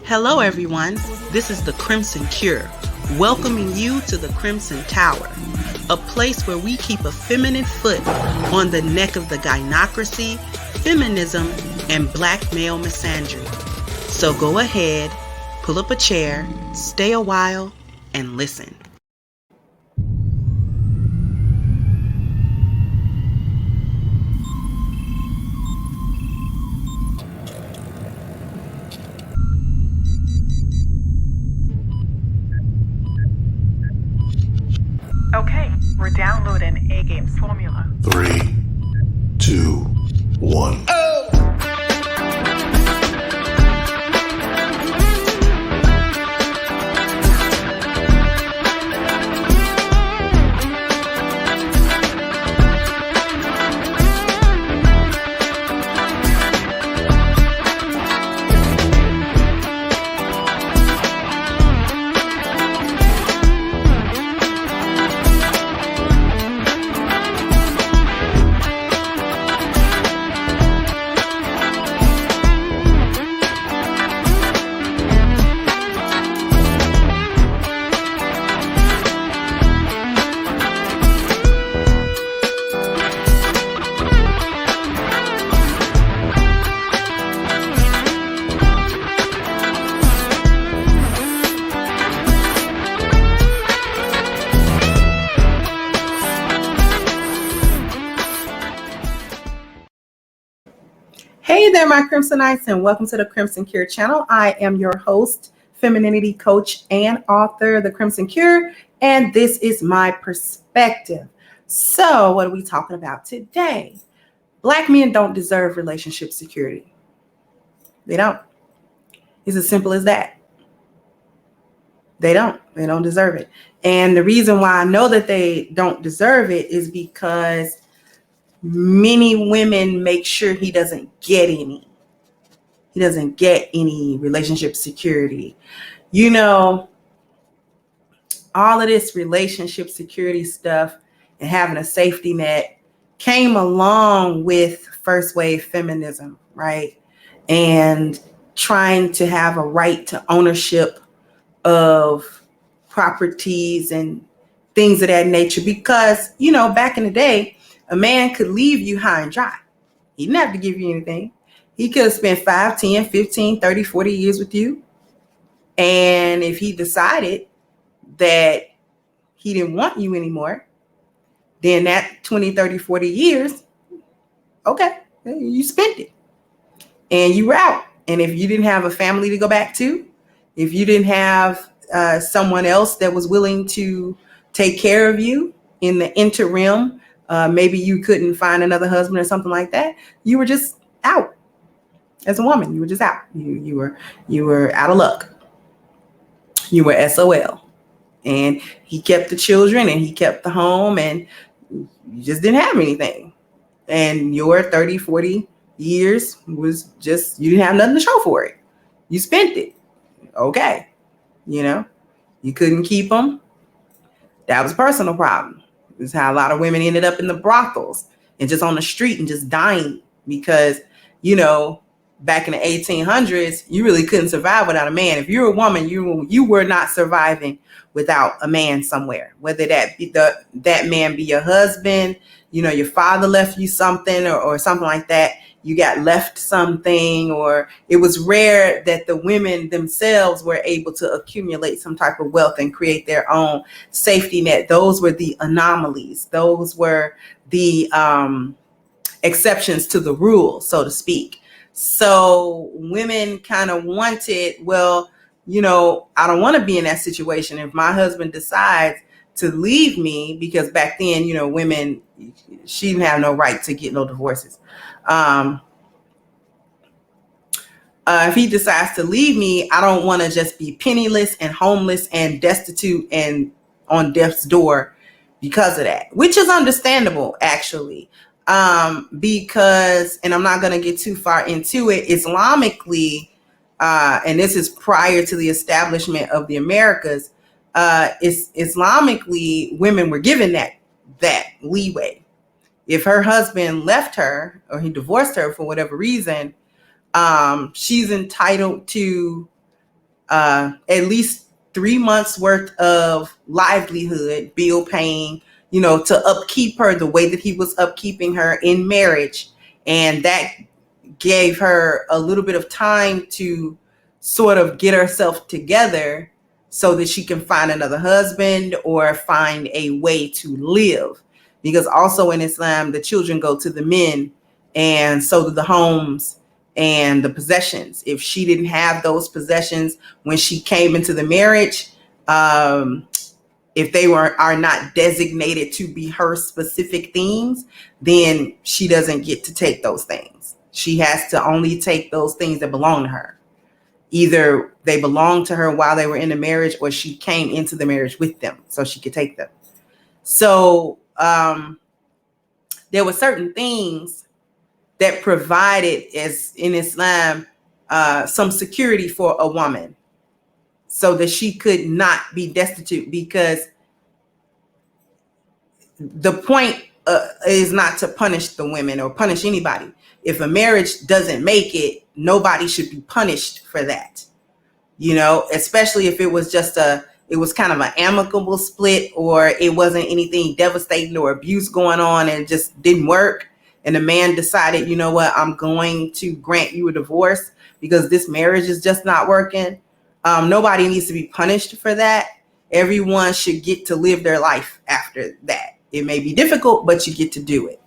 Hello, everyone. This is the Crimson Cure, welcoming you to the Crimson Tower, a place where we keep a feminine foot on the neck of the gynocracy, feminism, and black male misandry. So go ahead, pull up a chair, stay a while, and listen. Okay, we're downloading A Game's formula. 3, 2, 1. Hey there, my Crimsonites, and welcome to the Crimson Cure channel. I am your host, femininity coach, and author of The Crimson Cure, and this is my perspective. So, what are we talking about today? Black men don't deserve relationship security. They don't. It's as simple as that. They don't. They don't deserve it. And the reason why I know that they don't deserve it is because many women make sure he doesn't get any. He doesn't get any relationship security. You know, all of this relationship security stuff and having a safety net came along with first wave feminism, right? And trying to have a right to ownership of properties and things of that nature. Because, you know, back in the day, a man could leave you high and dry. He didn't have to give you anything. He could have spent 5, 10, 15, 30, 40 years with you. And if he decided that he didn't want you anymore, then that 20, 30, 40 years, okay, you spent it. And you were out. And if you didn't have a family to go back to, if you didn't have someone else that was willing to take care of you in the interim, maybe you couldn't find another husband or something like that, you were just out. As a woman, you were just out. You were out of luck. You were SOL. And he kept the children and he kept the home and you just didn't have anything. And your 30, 40 years was just, you didn't have nothing to show for it. You spent it. Okay. You know, you couldn't keep them. That was a personal problem. This is how a lot of women ended up in the brothels and just on the street and just dying because, you know, back in the 1800s, you really couldn't survive without a man. If you're a woman, you were not surviving without a man somewhere, whether that be that man be your husband, you know, your father left you something or something like that. You got left something, or it was rare that the women themselves were able to accumulate some type of wealth and create their own safety net. Those were the anomalies. Those were the exceptions to the rule, so to speak. So women kind of wanted, well, you know, I don't want to be in that situation. If my husband decides to leave me, because back then, you know, women, she didn't have no right to get no divorces. If he decides to leave me, I don't want to just be penniless and homeless and destitute and on death's door because of that, which is understandable, actually. Because, and I'm not going to get too far into it, Islamically, and this is prior to the establishment of the Americas, Islamically, women were given that leeway. If her husband left her or he divorced her for whatever reason, she's entitled to at least 3 months worth of livelihood, bill paying, to upkeep her the way that he was upkeeping her in marriage. And that gave her a little bit of time to sort of get herself together so that she can find another husband or find a way to live. Because also in Islam, the children go to the men, and so do the homes and the possessions. If she didn't have those possessions when she came into the marriage, if they are not designated to be her specific things, then she doesn't get to take those things. She has to only take those things that belong to her. Either they belonged to her while they were in the marriage, or she came into the marriage with them so she could take them. So there were certain things that provided, as in Islam, some security for a woman so that she could not be destitute, because the point is not to punish the women or punish anybody. If a marriage doesn't make it, nobody should be punished for that. Especially if it was it was kind of an amicable split, or it wasn't anything devastating or abuse going on and just didn't work. And the man decided, you know what, I'm going to grant you a divorce because this marriage is just not working. Nobody needs to be punished for that. Everyone should get to live their life after that. It may be difficult, but you get to do it.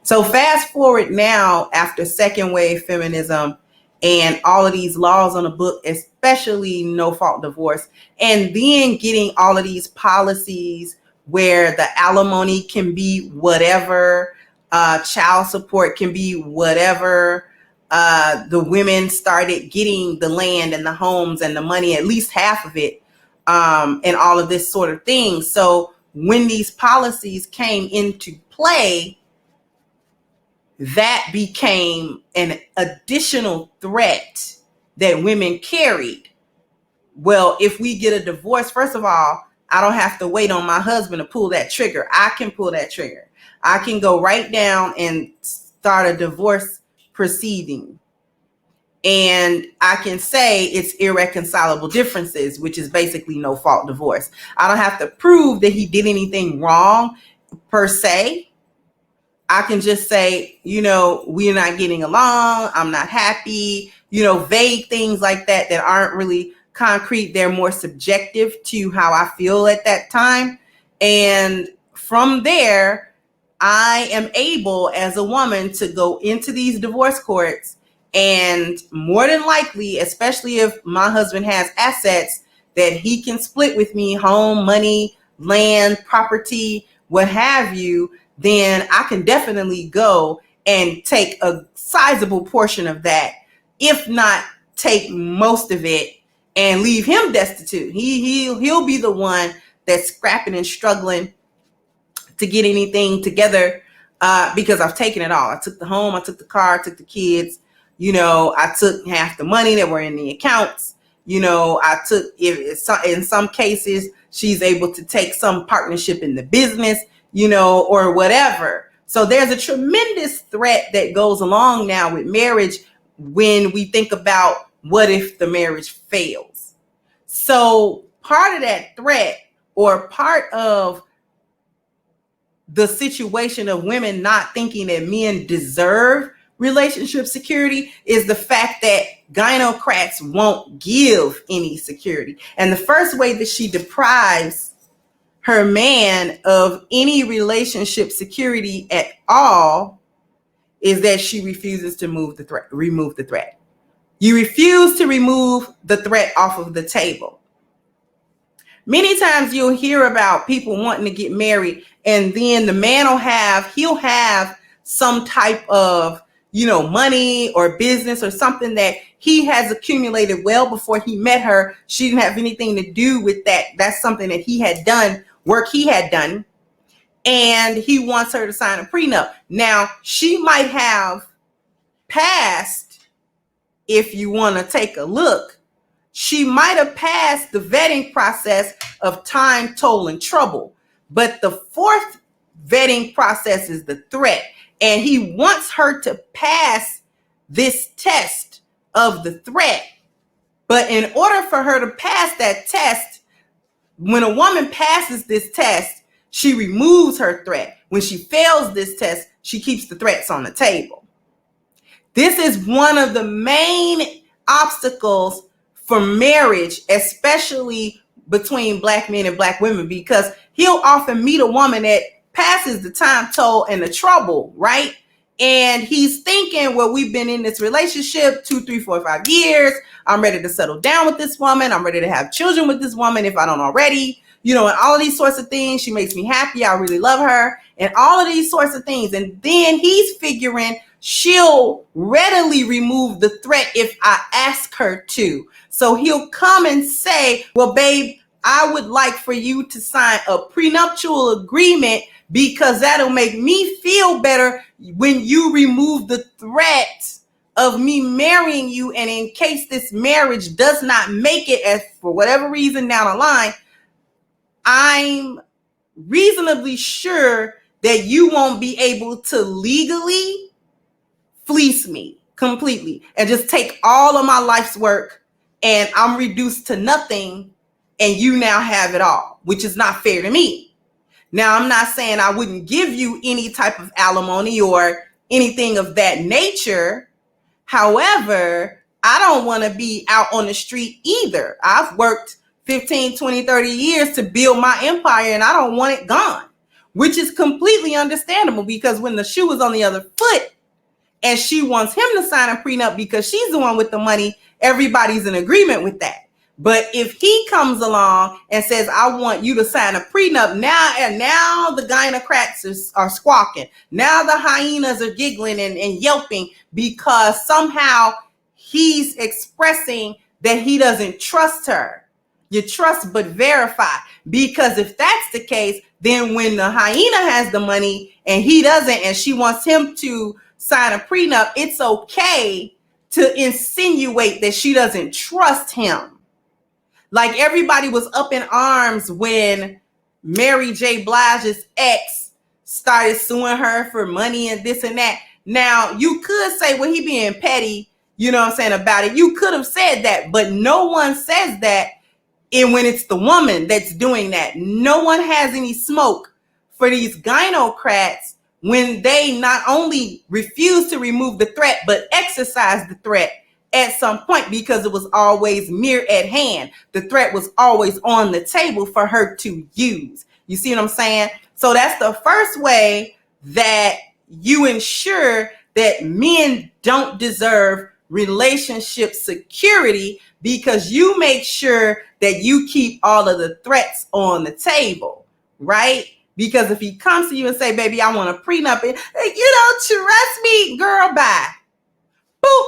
So fast forward now, after second wave feminism and all of these laws on the book, especially no fault divorce, and then getting all of these policies where the alimony can be whatever, child support can be whatever. The women started getting the land and the homes and the money, at least half of it, and all of this sort of thing. So when these policies came into play, that became an additional threat that women carried. Well, if we get a divorce, first of all, I don't have to wait on my husband to pull that trigger. I can pull that trigger. I can go right down and start a divorce proceeding. And I can say it's irreconcilable differences, which is basically no fault divorce. I don't have to prove that he did anything wrong per se. I can just say, we're not getting along. I'm not happy, vague things like that aren't really concrete. They're more subjective to how I feel at that time. And from there, I am able as a woman to go into these divorce courts, and more than likely, especially if my husband has assets that he can split with me, home, money, land, property, what have you, then I can definitely go and take a sizable portion of that, if not take most of it, and leave him destitute. He'll be the one that's scrapping and struggling to get anything together, because I've taken it all. I took the home, I took the car, I took the kids. I took half the money that were in the accounts. I took, in some cases, she's able to take some partnership in the business, or whatever. So there's a tremendous threat that goes along now with marriage when we think about what if the marriage fails. So part of that threat, or part of the situation of women not thinking that men deserve relationship security, is the fact that gynocrats won't give any security. And the first way that she deprives her man of any relationship security at all is that she refuses to remove the threat. You refuse to remove the threat off of the table. Many times you'll hear about people wanting to get married, and then the man he'll have some type of, money or business or something that he has accumulated well before he met her. She didn't have anything to do with that. That's something that he had done, work he had done, and he wants her to sign a prenup. Now, she might have passed, if you want to take a look, she might have passed the vetting process of time, toll, and trouble. But the fourth vetting process is the threat. And he wants her to pass this test of the threat, But in order for her to pass that test, when a woman passes this test, she removes her threat. When she fails this test, she keeps the threats on the table. This is one of the main obstacles for marriage, especially between Black men and Black women, because he'll often meet a woman that passes the time toll and the trouble, right? And he's thinking, well, we've been in this relationship 2, 3, 4, 5 years. I'm ready to settle down with this woman. I'm ready to have children with this woman if I don't already, and all of these sorts of things. She makes me happy. I really love her and all of these sorts of things. And then he's figuring she'll readily remove the threat if I ask her to. So he'll come and say, well, babe, I would like for you to sign a prenuptial agreement because that'll make me feel better when you remove the threat of me marrying you. And in case this marriage does not make it, as for whatever reason down the line, I'm reasonably sure that you won't be able to legally fleece me completely and just take all of my life's work and I'm reduced to nothing and you now have it all, which is not fair to me. Now, I'm not saying I wouldn't give you any type of alimony or anything of that nature. However, I don't want to be out on the street either. I've worked 15, 20, 30 years to build my empire and I don't want it gone, which is completely understandable because when the shoe is on the other foot and she wants him to sign a prenup because she's the one with the money, everybody's in agreement with that. But if he comes along and says, I want you to sign a prenup now the gynocrats are squawking. Now the hyenas are giggling and yelping because somehow he's expressing that he doesn't trust her. You trust but verify. Because if that's the case, then when the hyena has the money and he doesn't and she wants him to sign a prenup, it's okay to insinuate that she doesn't trust him. Like everybody was up in arms when Mary J. Blige's ex started suing her for money and this and that. Now, you could say, well, he being petty, about it. You could have said that, but no one says that. And when it's the woman that's doing that, no one has any smoke for these gynocrats when they not only refuse to remove the threat, but exercise the threat at some point because it was always near at hand. The threat was always on the table for her to use. You see what I'm saying? So that's the first way that you ensure that men don't deserve relationship security, because you make sure that you keep all of the threats on the table, right? Because if he comes to you and say, baby, I want a prenup, and you don't trust me, girl, bye. Boop.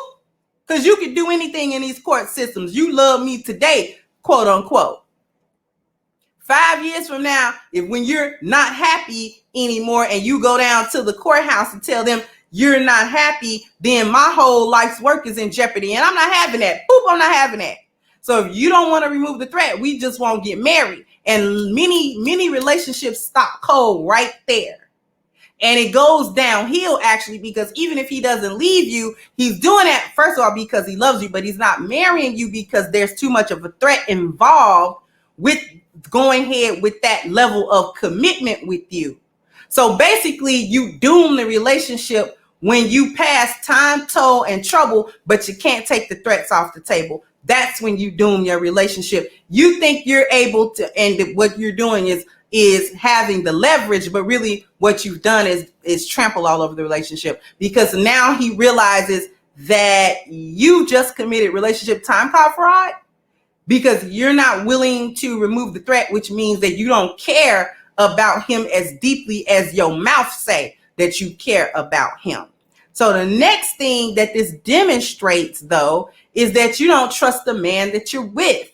Because you can do anything in these court systems. You love me today, quote unquote. 5 years from now, when you're not happy anymore and you go down to the courthouse and tell them you're not happy, then my whole life's work is in jeopardy. And I'm not having that. Boop, I'm not having that. So if you don't want to remove the threat, we just won't get married. And many relationships stop cold right there. And it goes downhill, actually, because even if he doesn't leave you, he's doing that, first of all, because he loves you, but he's not marrying you because there's too much of a threat involved with going ahead with that level of commitment with you. So basically, you doom the relationship when you pass time, toll, and trouble, but you can't take the threats off the table. That's when you doom your relationship. You think you're able to, and what you're doing is having the leverage, but really what you've done is trample all over the relationship, because now he realizes that you just committed relationship time card fraud because you're not willing to remove the threat, which means that you don't care about him as deeply as your mouth say that you care about him. So the next thing that this demonstrates, though, is that you don't trust the man that you're with.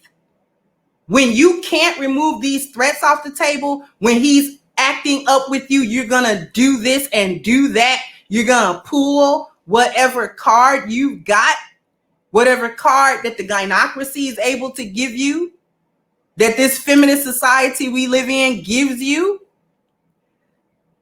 When you can't remove these threats off the table, when he's acting up with you, you're going to do this and do that. You're going to pull whatever card you've got, whatever card that the gynocracy is able to give you, that this feminist society we live in gives you.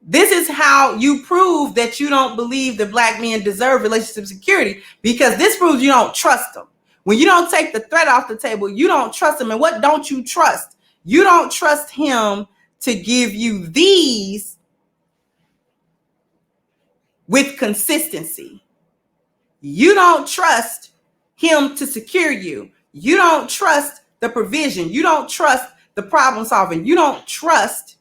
This is how you prove that you don't believe that Black men deserve relationship security, because this proves you don't trust them. When you don't take the threat off the table, you don't trust him. And what don't you trust? You don't trust him to give you these with consistency. You don't trust him to secure you. You don't trust the provision. You don't trust the problem solving. You don't trust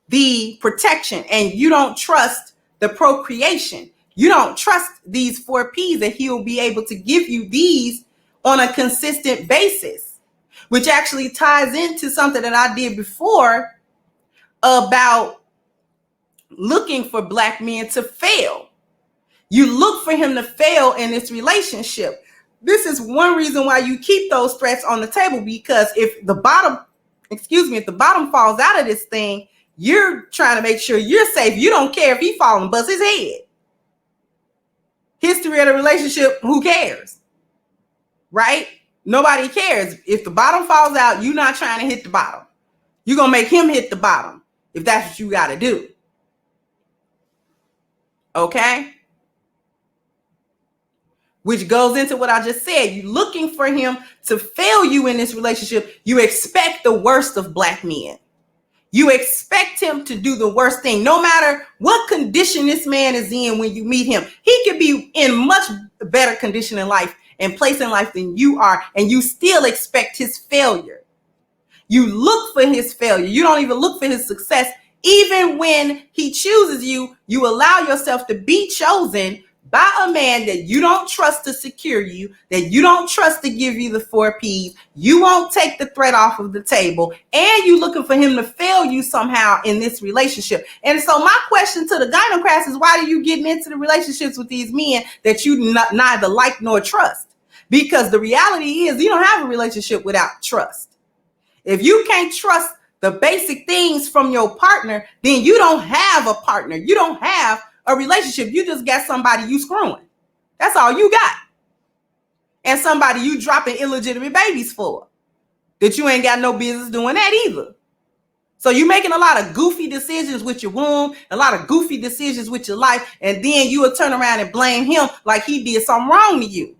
the protection, and you don't trust the procreation. You don't trust these 4 P's that he'll be able to give you these on a consistent basis, which actually ties into something that I did before about looking for Black men to fail. You look for him to fail in this relationship. This is one reason why you keep those threats on the table, because if the bottom falls out of this thing, you're trying to make sure you're safe. You don't care if he falls and busts his head. History of the relationship, who cares? Right? Nobody cares. If the bottom falls out, you're not trying to hit the bottom. You're going to make him hit the bottom if that's what you got to do. Okay? Which goes into what I just said. You're looking for him to fail you in this relationship. You expect the worst of Black men. You expect him to do the worst thing. No matter what condition this man is in when you meet him, he could be in much better condition in life and place in life than you are, and you still expect his failure. You look for his failure. You don't even look for his success. Even when he chooses you, you allow yourself to be chosen by a man that you don't trust to secure you, that you don't trust to give you the 4 P's. You won't take the threat off of the table, and you looking for him to fail you somehow in this relationship. And so my question to the gynocrats is, why are you getting into the relationships with these men that you neither like nor trust? Because the reality is, you don't have a relationship without trust. If you can't trust the basic things from your partner, then you don't have a partner. You don't have a relationship. You just got somebody you screwing. That's all you got. And somebody you dropping illegitimate babies for, that you ain't got no business doing that either. So you're making a lot of goofy decisions with your womb, a lot of goofy decisions with your life, and then you will turn around and blame him like he did something wrong to you.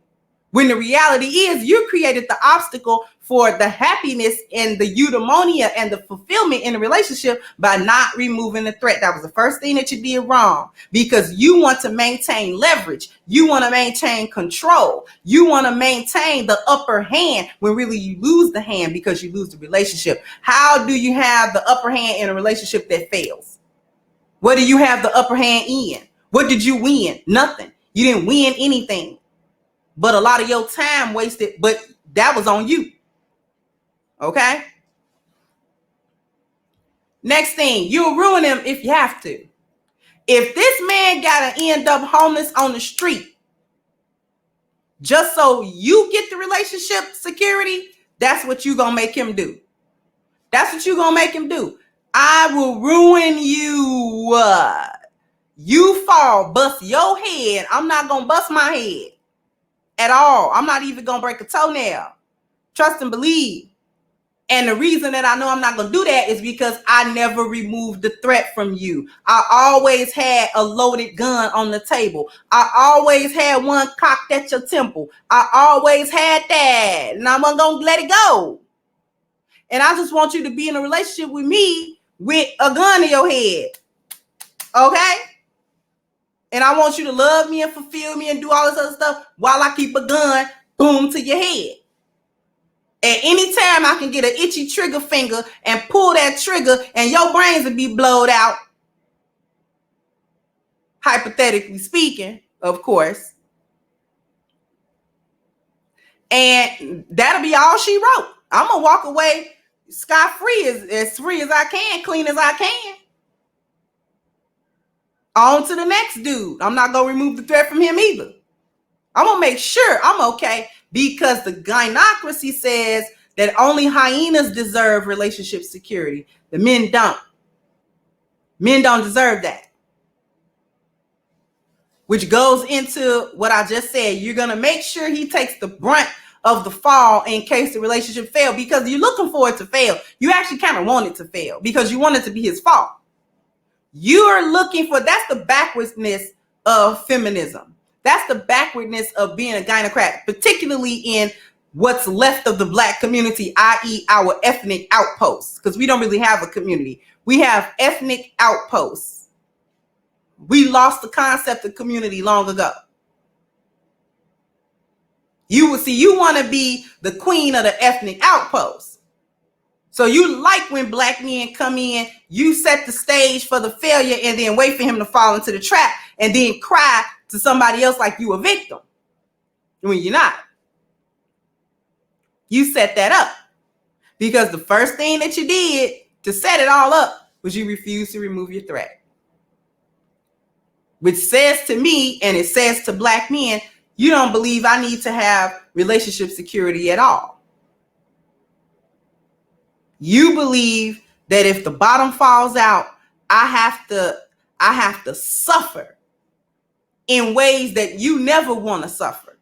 When the reality is, you created the obstacle for the happiness and the eudaimonia and the fulfillment in the relationship by not removing the threat. That was the first thing that you did wrong, because you want to maintain leverage. You want to maintain control. You want to maintain the upper hand when really you lose the hand because you lose the relationship. How do you have the upper hand in a relationship that fails? What do you have the upper hand in? What did you win? Nothing. You didn't win anything. But a lot of your time wasted, but that was on you. Okay? Next thing, you'll ruin him if you have to. If this man got to end up homeless on the street just so you get the relationship security, that's what you're going to make him do. That's what you're going to make him do. I will ruin you. You fall, bust your head. I'm not going to bust my head at all. I'm not even going to break a toenail. Trust and believe. And the reason that I know I'm not going to do that is because I never removed the threat from you. I always had a loaded gun on the table. I always had one cocked at your temple. I always had that. And I wasn't going to let it go. And I just want you to be in a relationship with me with a gun in your head. Okay? And I want you to love me and fulfill me and do all this other stuff while I keep a gun, boom, to your head. At any time I can get an itchy trigger finger and pull that trigger and your brains will be blowed out. Hypothetically speaking, of course. And that'll be all she wrote. I'm going to walk away scot-free, as free as I can, clean as I can. On to the next dude. I'm not going to remove the threat from him either. I'm going to make sure I'm okay, because the gynocracy says that only hyenas deserve relationship security. The men don't. Men don't deserve that. Which goes into what I just said. You're going to make sure he takes the brunt of the fall in case the relationship fails, because you're looking for it to fail. You actually kind of want it to fail because you want it to be his fault. You are looking for, that's the backwardness of feminism. That's the backwardness of being a gynocrat, particularly in what's left of the Black community, i.e. our ethnic outposts, because we don't really have a community. We have ethnic outposts. We lost the concept of community long ago. You want to be the queen of the ethnic outpost. So you like when Black men come in, you set the stage for the failure and then wait for him to fall into the trap and then cry to somebody else like you a victim when you're not. You set that up because the first thing that you did to set it all up was you refused to remove your threat. Which says to me, and it says to Black men, you don't believe I need to have relationship security at all. You believe that if the bottom falls out, I have to suffer in ways that you never want to suffer.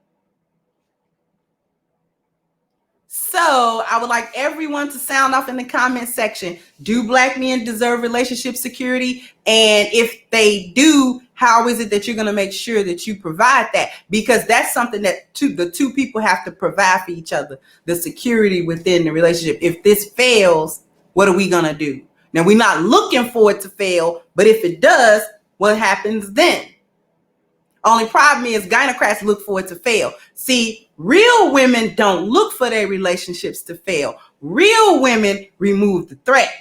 So I would like everyone to sound off in the comment section. Do Black men deserve relationship security? And if they do, how is it that you're going to make sure that you provide that? Because that's something that the two people have to provide for each other, the security within the relationship. If this fails, what are we going to do? Now, we're not looking for it to fail, but if it does, what happens then? Only problem is gynocrats look for it to fail. See, real women don't look for their relationships to fail. Real women remove the threat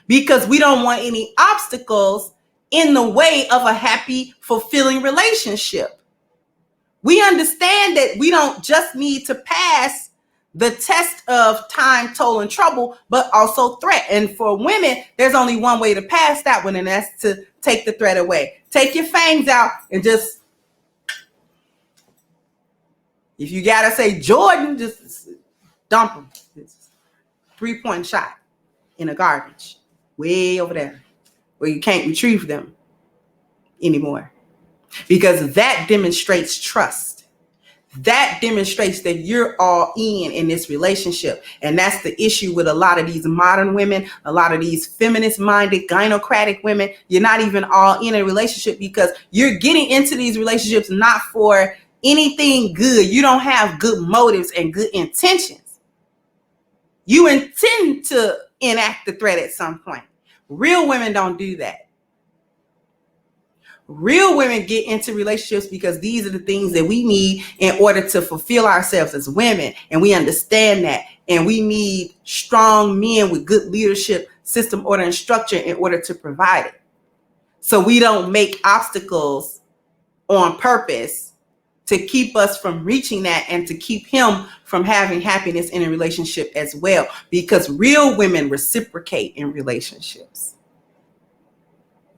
because we don't want any obstacles in the way of a happy, fulfilling relationship. We understand that we don't just need to pass the test of time, toll, and trouble, but also threat. And for women, there's only one way to pass that one, and that's to take the threat away. Take your fangs out and just, if you gotta say Jordan, just dump them. It's 3-point shot in a garbage way over there where you can't retrieve them anymore, because that demonstrates trust. That demonstrates that you're all in this relationship. And that's the issue with a lot of these modern women, a lot of these feminist-minded, gynocratic women. You're not even all in a relationship because you're getting into these relationships not for anything good. You don't have good motives and good intentions. You intend to enact the threat at some point. Real women don't do that. Real women get into relationships because these are the things that we need in order to fulfill ourselves as women. And we understand that. And we need strong men with good leadership, system, order, and structure in order to provide it. So we don't make obstacles on purpose to keep us from reaching that and to keep him from having happiness in a relationship as well. Because real women reciprocate in relationships.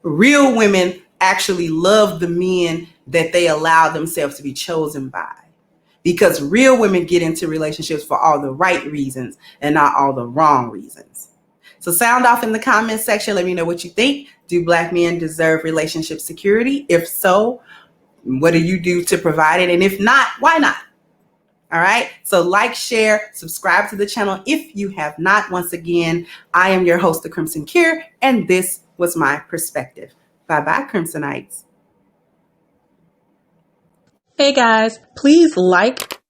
Real women actually love the men that they allow themselves to be chosen by, because real women get into relationships for all the right reasons and not all the wrong reasons. So sound off in the comment section. Let me know what you think. Do Black men deserve relationship security? If so, what do you do to provide it? And if not, why not? All right. So like, share, subscribe to the channel if you have not. Once again, I am your host, The Crimson Cure, and this was my perspective. Bye-bye, Crimsonites. Hey guys, please like,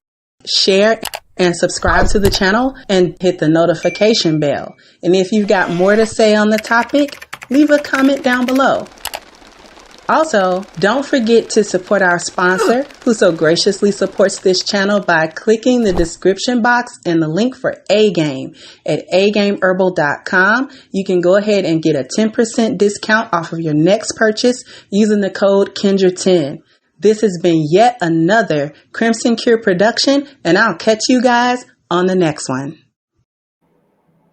share, and subscribe to the channel and hit the notification bell. And if you've got more to say on the topic, leave a comment down below. Also, don't forget to support our sponsor, who so graciously supports this channel by clicking the description box and the link for A-Game at agameherbal.com. You can go ahead and get a 10% discount off of your next purchase using the code Kendra10. This has been yet another Crimson Cure production, and I'll catch you guys on the next one.